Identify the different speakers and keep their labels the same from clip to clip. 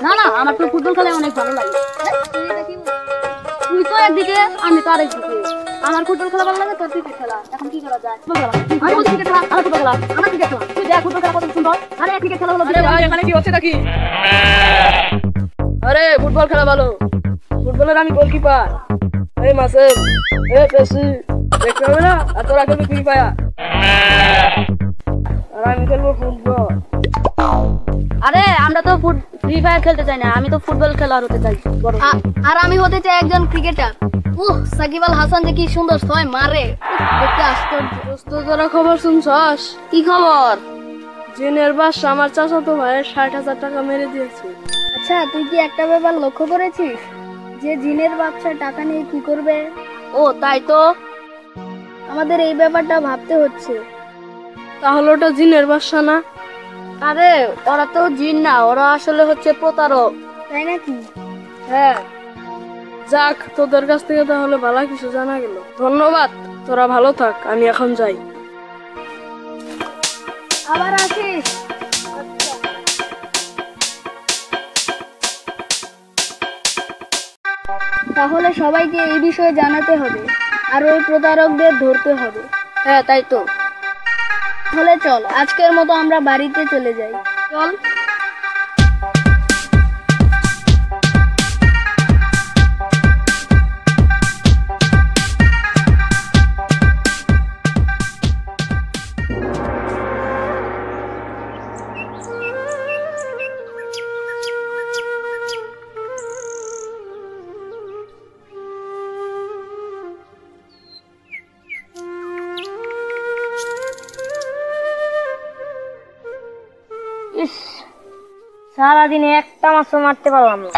Speaker 1: না না, আমার তো ফুটবল খেলা অনেক ভালো লাগে। তুই তো একদিকে, আমি তো আরেকদিকে। আমার ফুটবল খেলা ভালো লাগে, তোর ক্রিকেট খেলা। এখন কি করা যায়? আমি বলছি ক্রিকেট খেলা, আমার ফুটবল খেলা, আমার ক্রিকেট খেলা। তুই দেখ ফুটবল খেলা কত সুন্দর। আরে ক্রিকেট খেলা হলো।
Speaker 2: আরে ভাই এখানে কি হচ্ছে নাকি? আরে ফুটবল খেলা ভালো। ফুটবলের আমি গোলকিপার। এই মাসেম, এই পেসি, দেখতে হবে না? আর তোরা খেলবি ফ্রি ফায়ার। আর আমি খেলবো ফুটবল।
Speaker 1: আরে আমরা তো ফ্রি ফায়ার খেলতে চাই না, আমি তো ফুটবল খেলার হতে চাই। আর আমি হতে চাই একজন ক্রিকেটার। সাকিব আল হাসান যে কি সুন্দর ছয় মারে, দেখতে আশ্চর্য।
Speaker 2: দোস্ত তোরা খবর শুনছস?
Speaker 1: কি খবর?
Speaker 2: জিনের বাসা আমার চাচাতো ভাইয়ের 60,000 টাকা মেরে দিয়েছে।
Speaker 1: আচ্ছা, তুই কি একটা ব্যাপার লক্ষ্য করেছিস যে জিনের বাচ্চা টাকা নিয়ে কি করবে? ও তাই তো, আমাদের এই ব্যাপারটা ভাবতে হচ্ছে।
Speaker 2: তাহলে ওটা জিনের বাসা না?
Speaker 1: আরে ওরা তো জিন না, ওরা আসলে হচ্ছে প্রতারক। তাই নাকি?
Speaker 2: হ্যাঁ। যাক, তোদের কাছ থেকে তাহলে ভালো কিছু জানা গেল। ধন্যবাদ, তোরা ভালো থাক, আমি এখন যাই।
Speaker 1: আবার আসিস। তাহলে সবাইকে এই বিষয়ে জানাতে হবে আর ওই প্রতারকদের ধরতে হবে।
Speaker 2: হ্যাঁ তাই তো।
Speaker 1: তাহলে চল, আজকের মতো আমরা বাড়িতে চলে যাই।
Speaker 2: চল।
Speaker 1: ইস, সারাদিনে একটা মাছও মারতে পারলাম না।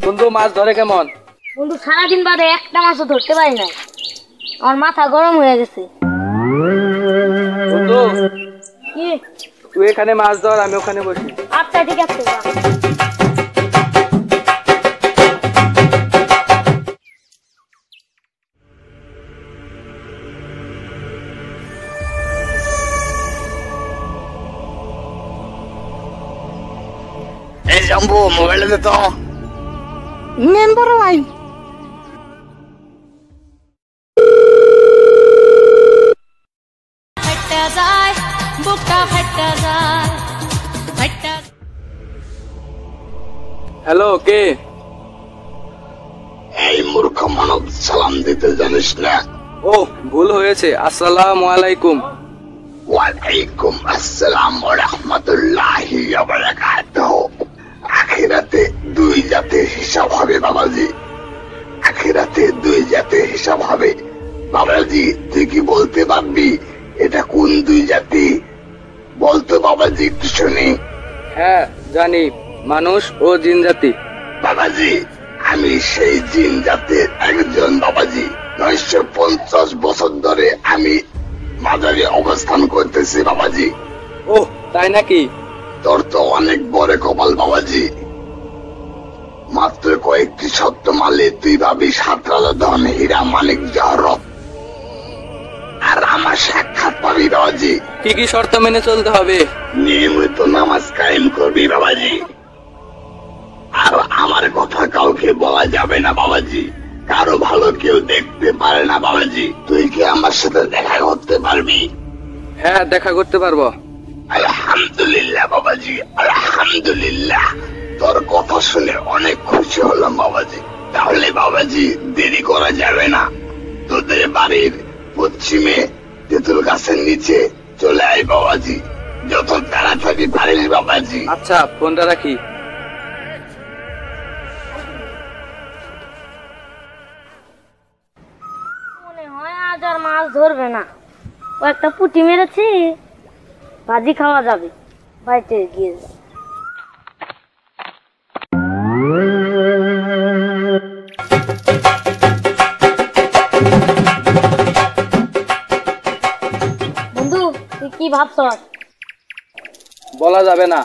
Speaker 3: বন্ধু মাছ ধরে কেমন?
Speaker 1: বন্ধু সারাদিন বাদে একটা মাছও ধরতে পারি না, আমার মাথা গরম হয়ে গেছে।
Speaker 3: বন্ধু
Speaker 1: কি?
Speaker 3: তুই এখানে মাছ ধর, আমি ওখানে বসি।
Speaker 1: আচ্ছা ঠিক আছে।
Speaker 4: এই জাম্বু মোবাইলে দে তো।
Speaker 1: মেম্বার ভাই,
Speaker 3: হ্যালো, কে?
Speaker 4: এই মূর্খ মানব, সালাম দিতে জানিস না?
Speaker 3: ও ভুল হয়েছে, আসসালামু আলাইকুম।
Speaker 4: ওয়ালাইকুম আসসালাম ওয়া রাহমাতুল্লাহি ওয়া বারাকাতুহু। আখিরাতে দুই জাতের হিসাব হবে বাবাজি, আখিরাতে দুই জাতের হিসাব হবে। বাবাজি তুই কি বলতে পারবি এটা কোন দুই জাতি? বলতো বাবাজি, একটু শুনি।
Speaker 3: হ্যাঁ জানি, মানুষ ও জিন জাতি।
Speaker 4: বাবাজি আমি সেই জিন জাতের একজন বাবাজি। 950 বছর ধরে আমি মাজারে অবস্থান করতেছি বাবাজি।
Speaker 3: ও তাই নাকি?
Speaker 4: তোর তো অনেক বড় কপাল বাবাজি, মাত্র কয়েকটি শব্দ মারলে তুই ভাবি 7 রাজা ধন হীরা মানিক জহরত আর আমার সাক্ষাৎ পাবি বাবাজি।
Speaker 3: কি কি শর্ত মেনে চলতে হবে?
Speaker 4: নিয়মিত নামাজ কায়েম করবি বাবাজি, আর আমার কথা কাউকে বলা যাবে না বাবাজি। কারো ভালো কেউ দেখতে পারে না বাবাজি। তুই কি আমার সাথে দেখা করতে পারবি?
Speaker 3: হ্যাঁ দেখা করতে পারবো।
Speaker 4: আলহামদুলিল্লাহ বাবাজি, আলহামদুলিল্লাহ। তোর কথা শুনে অনেক খুশি হলাম বাবাজি। তাহলে বাবাজি দেরি করা যাবে না, তোদের বাড়ির পশ্চিমে তেঁতুল গাছের নিচে চলে আয় বাবাজি, যত তাড়াতাড়ি পারিস বাবাজি।
Speaker 3: আচ্ছা, ফোনটা রাখি।
Speaker 1: মনে হয় আজ আর মাছ ধরবে না, ও একটা পুঁটি মেরেছি, ভাজি খাওয়া যাবে। বাড়িতে গিয়ে বন্ধু, তুই কি ভাবছ?
Speaker 3: বলা যাবে না।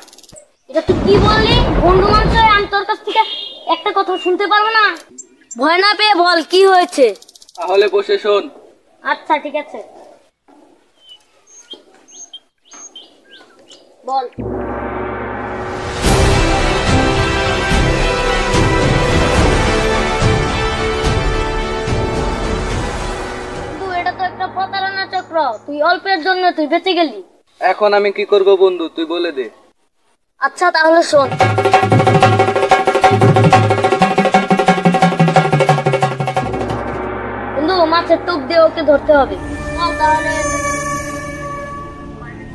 Speaker 1: এটা তুই কি বললি? বন্ধু মানুষ, আমি তোর কাছ থেকে একটা কথা শুনতে পারবো না? ভয় না পেয়ে বল কি হয়েছে।
Speaker 3: তাহলে বসে শোন।
Speaker 1: আচ্ছা ঠিক আছে। বল। বন্ধু, এটা তো একটা প্রতারণা চক্র। তুই অল্পের জন্য তুই বেঁচে গেলি।
Speaker 3: এখন আমি কি করব বন্ধু, তুই বলে দে।
Speaker 1: আচ্ছা তাহলে শোন। বন্ধু, মাছের টোপ দিয়ে ওকে ধরতে হবে। চল তাহলে।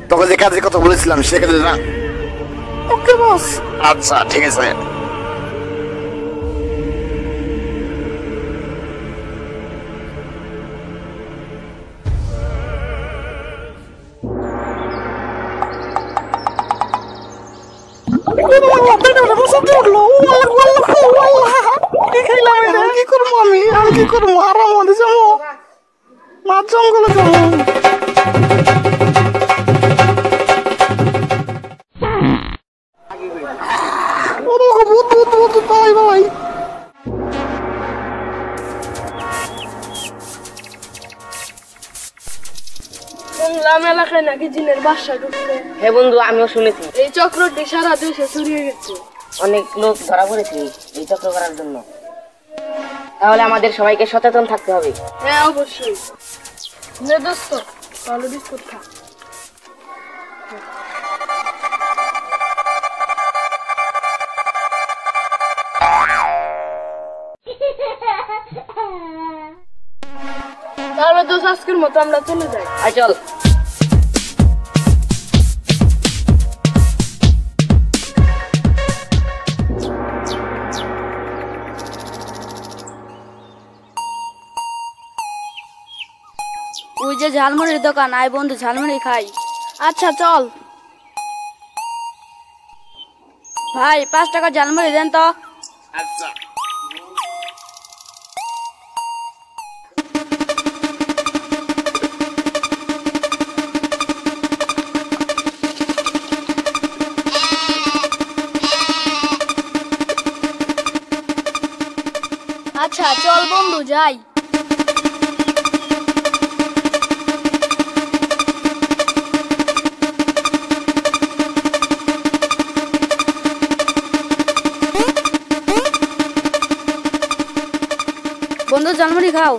Speaker 4: তোকে যে কাজের কথা বলেছিলাম সে কাজে না। ওকে বস। আচ্ছা ঠিক আছে। আমি কি করবো আরাম মধ্যে যাবো মাছ জঙ্গলে যাবো।
Speaker 2: শুনলাম এলাকায় নাকি জিনের বাসা ঢুকছে।
Speaker 5: হ্যাঁ বন্ধু, আমিও শুনেছি।
Speaker 2: এই চক্রটি সারা দেশে ছড়িয়ে গেছে।
Speaker 5: অনেক লোক ধরা পড়েছে এই চক্র করার জন্য। তাহলে আমাদের সবাইকে সচেতন থাকতে হবে।
Speaker 2: হ্যাঁ অবশ্যই। নে দোস্ত, তাহলে বিস্কুট খা। তাহলে দোস্ত আজকের মতো আমরা চলে যাই।
Speaker 5: আর চল।
Speaker 1: ওই যে ঝালমুড়ির দোকান, আয় বন্ধু ঝালমুড়ি খাই।
Speaker 2: আচ্ছা চল।
Speaker 1: ভাই 5 টাকা ঝালমুড়ি দেন তো।
Speaker 4: আচ্ছা
Speaker 1: আচ্ছা চল বন্ধু যাই। বন্ধু ঝালমুড়ি খাও।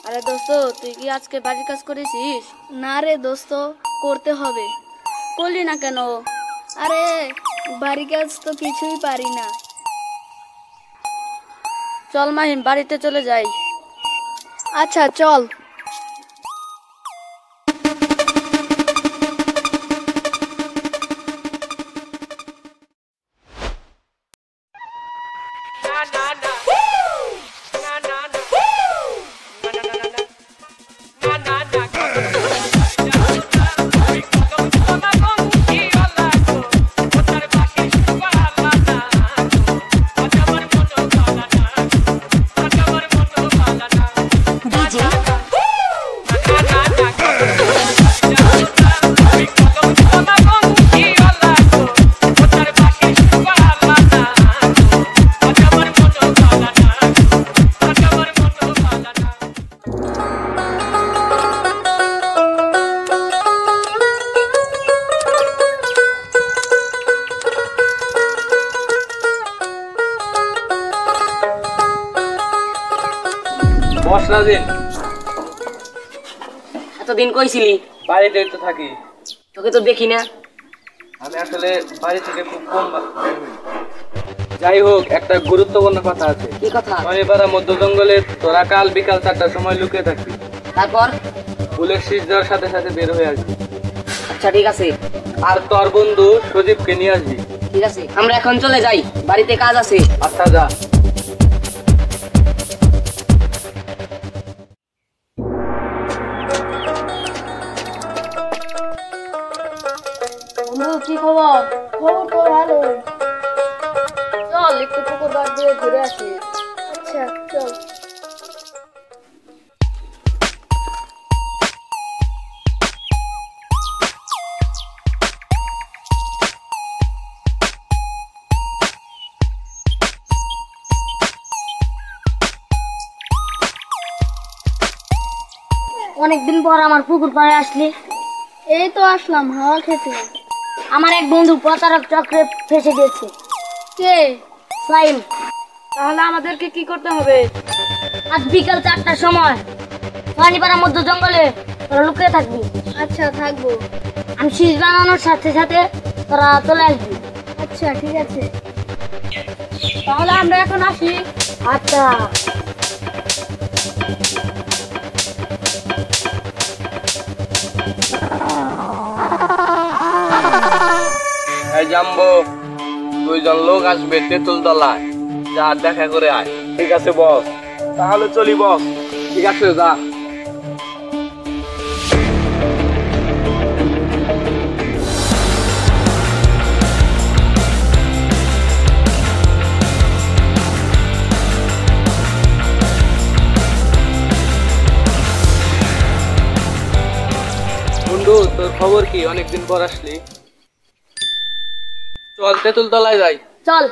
Speaker 1: আরে দোস্ত, তুই কি আজকে বাড়ির কাজ করেছিস? না রে দোস্ত, করতে হবে। করলি না কেন? আরে বাড়ির কাজ তো কিছুই পারি না। চল মাহিম, বাড়িতে চলে যাই। আচ্ছা চল।
Speaker 3: বস নাজিন,
Speaker 5: এতদিন কইছিলি?
Speaker 3: বাড়িতে তো থাকি।
Speaker 5: তোকে তো দেখি না।
Speaker 3: আমি আসলে বাড়ি থেকে খুব কম বের হই। যাই হোক, একটা গুরুত্বপূর্ণ কথা আছে।
Speaker 5: কি কথা?
Speaker 3: শনিপাড়া মধ্য জঙ্গলে তোরা কাল বিকাল 4টার সময় লুকিয়ে থাকবি।
Speaker 5: তারপর?
Speaker 3: ফুলের শীষ দেওয়ার সাথে সাথে বের হয়ে আসবি।
Speaker 5: আচ্ছা ঠিক আছে।
Speaker 3: আর তোর বন্ধু সজীবকে নিয়ে আসবি।
Speaker 5: ঠিক আছে, আমরা এখন চলে যাই, বাড়িতে কাজ আছে।
Speaker 3: আচ্ছা যা।
Speaker 1: বন্ধু কি খবর? খবর তো ভালো। চল একটু পুকুর পাড় দিয়ে ঘুরে আসি। আচ্ছা চল। অনেকদিন পর আমার পুকুর পাড়ে আসলি। এই তো আসলাম হাওয়া খেতে। আমার এক বন্ধু প্রতারক চক্রে ফেসে গেছে। কে? সাইম।
Speaker 2: তাহলে আমাদেরকে কি করতে হবে?
Speaker 1: আজ বিকাল 4টার সময় পানিপাড়ার মধ্যে জঙ্গলে তোরা লুকিয়ে থাকবি।
Speaker 2: আচ্ছা থাকবো।
Speaker 1: আমি শীষ বানানোর সাথে সাথে তোরা চলে আসবি।
Speaker 2: আচ্ছা ঠিক আছে, তাহলে আমরা এখন আসি।
Speaker 1: আচ্ছা।
Speaker 3: এই জাম্বো, 2জন লোক আসবে তেঁতুল তলায়, যা দেখা করে আয়।
Speaker 6: ঠিক আছে বস, তাহলে চলি বস।
Speaker 3: ঠিক আছে যা। বন্ধু, তোর খবর কি? অনেকদিন পর আসলি। চল তেঁতুল তলায় যাই।
Speaker 1: চল।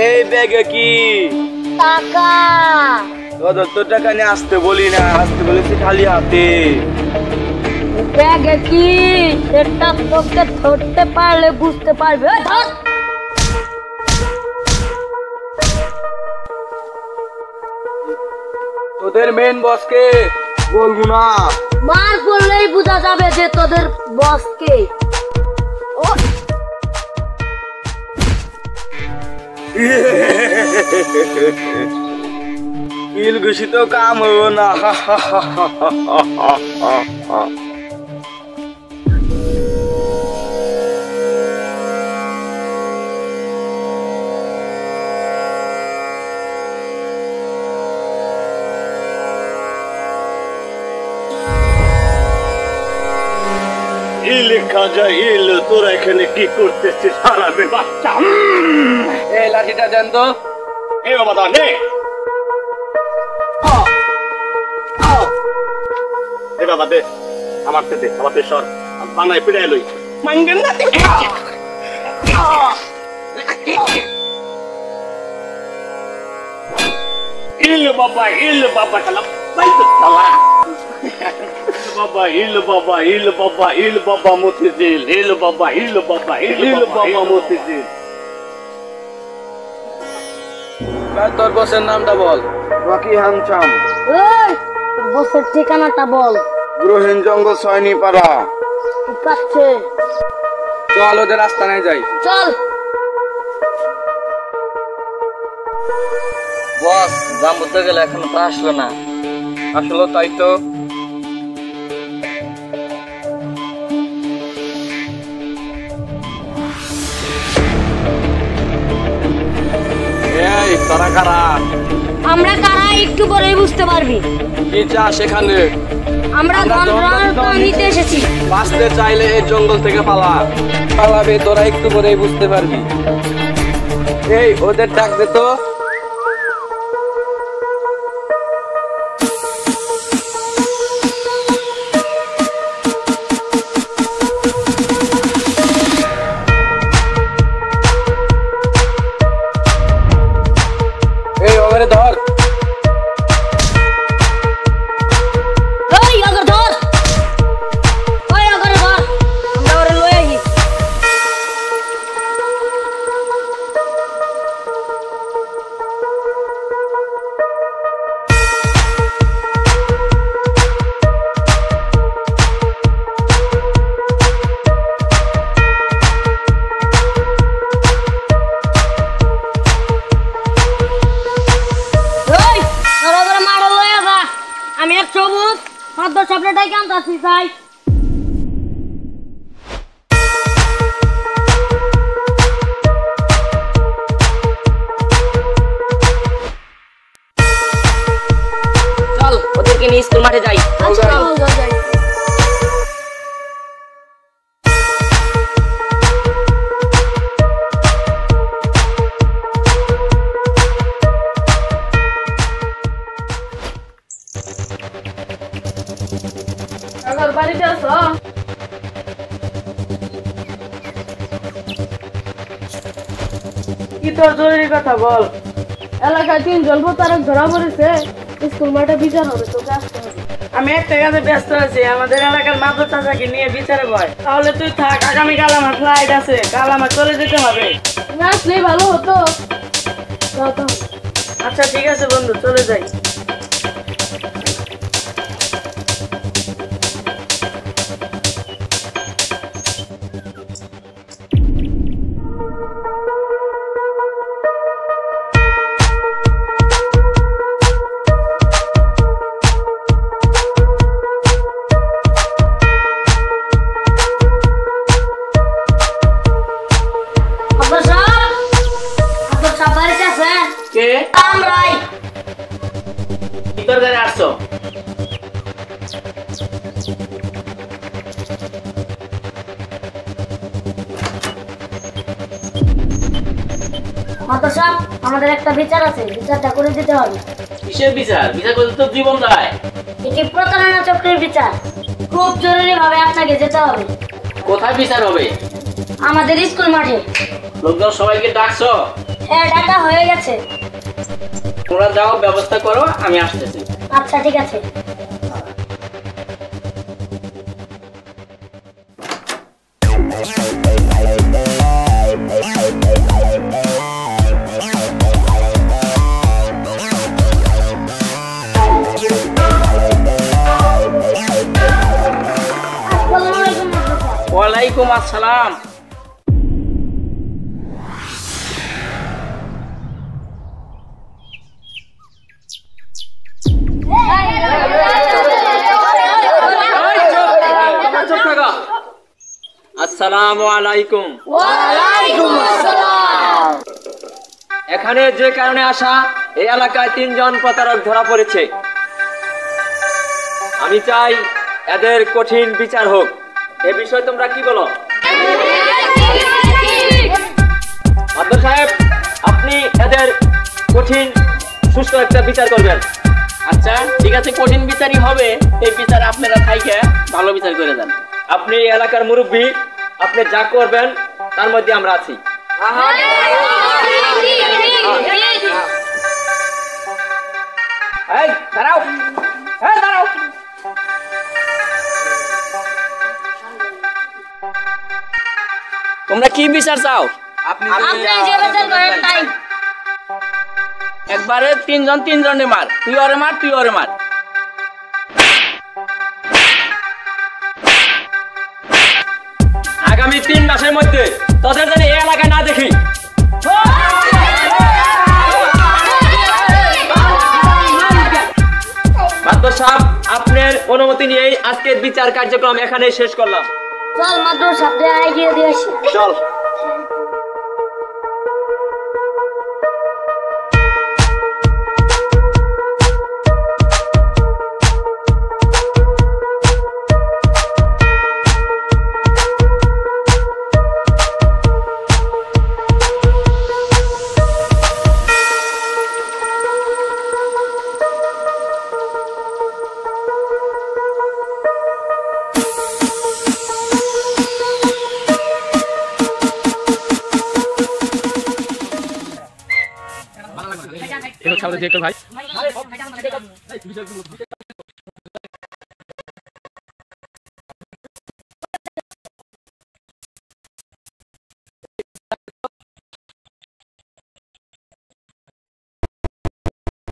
Speaker 6: এই ব্যাগে কি
Speaker 1: টাকা।
Speaker 6: তো টাকা নিয়ে আসতে বলি না, আসতে বলেছি খালি হাতে।
Speaker 1: ব্যাগে কি সেটা তোকে ধরতে পারলে বুঝতে পারবে। ধর।
Speaker 3: তোদের মেন বসকে
Speaker 6: বলবো না।
Speaker 1: মার করলেই বোঝা যাবে যে তোদের বস কে। ও
Speaker 6: কিল ঘুষি তো কাম হবো না। খাজা ইল, তোরা এখানে কি করতেছিস? হারাবে বাচ্চা।
Speaker 3: এই লাঠিটা দেন তো।
Speaker 6: এই বাবা দা নে। এ বাবা দে, আমার দে, আমার দে সর। বানাই পিড়াই লই। মাঙ্গেন না দে। ইল বাবা শালা বাইতে শালা। বাবা ইল বাবা ইল বাবা ইল বাবা মতিঝিল, ইল বাবা ইল বাবা ইল বাবা মতিঝিল।
Speaker 3: তোর বসের নামটা বল।
Speaker 6: রকি হানচাম।
Speaker 1: এই তোর বসের ঠিকানাটা বল।
Speaker 6: গ্রহীন জঙ্গল সয়নি পাড়া।
Speaker 1: ঠিক আছে,
Speaker 3: চল ওদের আস্তানায় যাই।
Speaker 1: চল।
Speaker 3: বস, জাম্বুতে গেলে এখনো তো আসলো না। আসলো তাই তো। এই তোরা কারা?
Speaker 1: আমরা কারা একটু পরেই বুঝতে পারবি।
Speaker 3: কি চা সেখানে?
Speaker 1: আমরা ধন নিতে এসেছি।
Speaker 3: বাঁচতে চাইলে এই জঙ্গল থেকে পালা। পালাবে তোরা একটু পরেই বুঝতে পারবি। এই ওদের ডাক দে তো। এই ওরে ধর।
Speaker 1: ওই আগর ধর। ওই আগর ধর। আমরা ওরে লয়ে আই। ওই ওরে ওরে মারো লয়ে যা। আমি এক সবুজ মাদ্র সামনেটাই কামতাছি চাই।
Speaker 5: চল ওদেরকে নিয়ে স্কুল মাঠে যাই।
Speaker 1: আচ্ছা, যাই।
Speaker 2: বাড়িতে আছো? কি তোর জরুরি কথা বল। এলাকায় 3 জন প্রতারক ধরা পড়েছে, স্কুল মাঠে বিচার হবে, তোকে আসতে হবে। আমি একটা কাজে ব্যস্ত আছি, আমাদের এলাকার মাদক চাচাকে নিয়ে বিচারে ভয়। তাহলে তুই থাক, আগামীকাল আমার ফ্লাইট আছে, কাল আমার চলে যেতে হবে। না আসলেই ভালো হতো। আচ্ছা ঠিক আছে বন্ধু, চলে যাই।
Speaker 6: কে
Speaker 1: আমরাই
Speaker 6: ভিতর ঘরে আসছো?
Speaker 1: মাতা সাহেব, আমাদের একটা বিচার আছে, বিচারটা করে দিতে হবে।
Speaker 6: কিসের বিচার? বিচার করতে তো জীবন যায়।
Speaker 1: এটি প্রতারণা চক্রের বিচার, খুব জরুরি ভাবে আপনাকে যেতে হবে।
Speaker 6: কোথায় বিচার হবে?
Speaker 1: আমাদের স্কুল মাঠে।
Speaker 6: লোকজন সবাইকে ডাকছো?
Speaker 1: হ্যাঁ, ডাকা হয়ে গেছে।
Speaker 6: তোমরা যাও, ব্যবস্থা করো, আমি আসতেছি।
Speaker 1: আচ্ছা ঠিক আছে।
Speaker 6: ওয়ালাইকুম আসসালাম। আসসালামু আলাইকুম। এখানে যে কারণে আসা, এই এলাকায় 3 জন প্রতারক ধরা পড়েছে। আমি চাই এদের কঠিন বিচার হোক। এ বিষয়ে তোমরা কি বলো? মাদক সাহেব, আপনি এদের কঠিন সুষ্ঠু একটা বিচার করবেন। আচ্ছা ঠিক আছে, কঠিন বিচারই হবে। এই বিচার আপনারা থাইকে ভালো বিচার করে দেন। আপনি এলাকার মুরব্বী, আপনি যা করবেন তার মধ্যে আমরা আছি। এই দাঁড়াও, এই দাঁড়াও। তোমরা কি বিচার চাও?
Speaker 1: আপনি যে বিচার করেন তাই।
Speaker 6: একবারে 3 জন 3 জনে মার, তুই ওরে মার, তুই ওরে মার। আগামী 3 মাসের মধ্যে তোদের যেন এই এলাকায় না দেখি। মাদক সাহেব, আপনার অনুমতি নিয়ে আজকের বিচার কার্যক্রম এখানে শেষ করলাম।
Speaker 1: চল মাদক সাহেব, এগিয়ে দিয়ে আসি।
Speaker 6: চল। ভাই